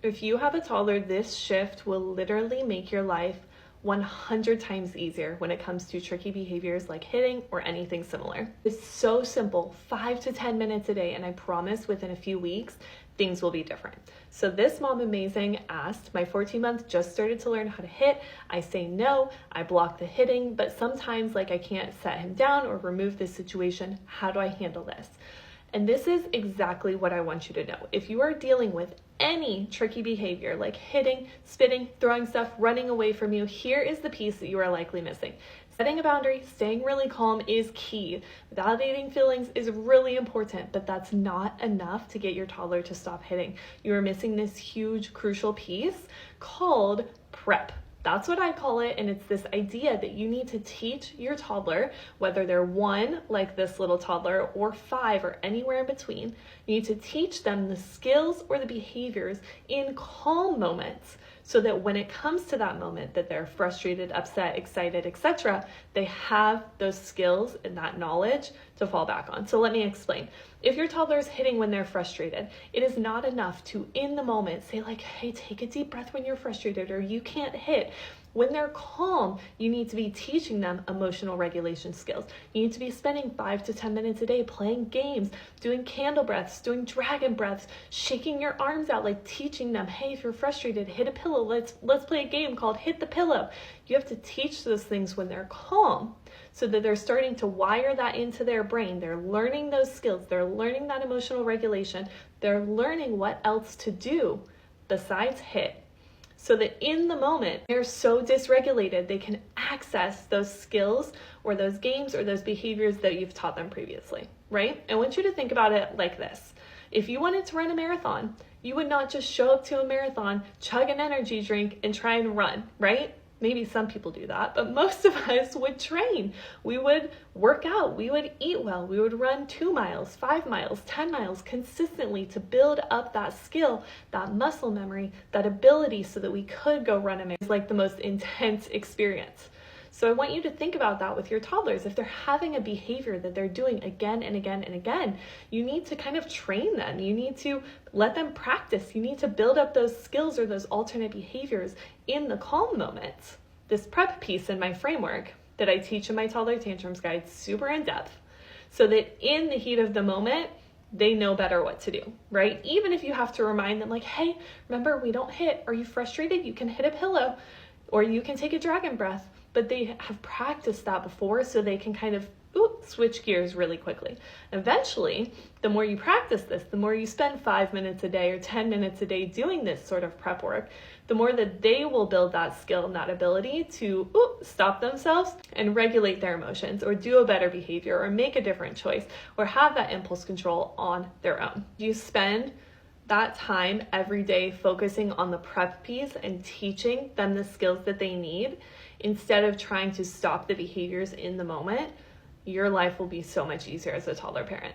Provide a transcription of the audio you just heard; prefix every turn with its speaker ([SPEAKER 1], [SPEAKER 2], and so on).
[SPEAKER 1] If you have a toddler, this shift will literally make your life 100 times easier when it comes to tricky behaviors like hitting or anything similar. It's so simple, 5 to 10 minutes a day, and I promise within a few weeks, things will be different. So this Mom Amazing asked, my 14-month just started to learn how to hit. I say no, I block the hitting, but sometimes I can't set him down or remove this situation. How do I handle this? And this is exactly what I want you to know. If you are dealing with any tricky behavior like hitting, spitting, throwing stuff, running away from you, here is the piece that you are likely missing. Setting a boundary, staying really calm is key. Validating feelings is really important, but that's not enough to get your toddler to stop hitting. You are missing this huge, crucial piece called prep. That's what I call it, and it's this idea that you need to teach your toddler, whether they're 1, like this little toddler, or 5, or anywhere in between, you need to teach them the skills or the behaviors in calm moments, so that when it comes to that moment that they're frustrated, upset, excited, etc., they have those skills and that knowledge to fall back on. So let me explain. If your toddler is hitting when they're frustrated, it is not enough to, in the moment, say hey, take a deep breath when you're frustrated, or you can't hit. When they're calm, you need to be teaching them emotional regulation skills. You need to be spending 5 to 10 minutes a day playing games, doing candle breaths, doing dragon breaths, shaking your arms out, teaching them, hey, if you're frustrated, hit a pillow. Let's play a game called Hit the Pillow. You have to teach those things when they're calm, so that they're starting to wire that into their brain. They're learning those skills. They're learning that emotional regulation. They're learning what else to do besides hit, so that in the moment, they're so dysregulated, they can access those skills or those games or those behaviors that you've taught them previously, right? I want you to think about it like this. If you wanted to run a marathon, you would not just show up to a marathon, chug an energy drink, and try and run, right? Maybe some people do that, but most of us would train. We would work out, we would eat well, we would run 2 miles, 5 miles, 10 miles consistently to build up that skill, that muscle memory, that ability, so that we could go run a marathon. It's like the most intense experience. So I want you to think about that with your toddlers. If they're having a behavior that they're doing again and again and again, you need to kind of train them. You need to let them practice. You need to build up those skills or those alternate behaviors in the calm moments. This prep piece in my framework that I teach in my Toddler Tantrums Guide, super in depth, so that in the heat of the moment, they know better what to do, right? Even if you have to remind them hey, remember, we don't hit. Are you frustrated? You can hit a pillow, or you can take a dragon breath. But they have practiced that before, so they can kind of switch gears really quickly. Eventually, the more you practice this, the more you spend 5 minutes a day or 10 minutes a day doing this sort of prep work, the more that they will build that skill and that ability to stop themselves and regulate their emotions, or do a better behavior, or make a different choice, or have that impulse control on their own. You spend that time every day focusing on the prep piece and teaching them the skills that they need, instead of trying to stop the behaviors in the moment, your life will be so much easier as a toddler parent.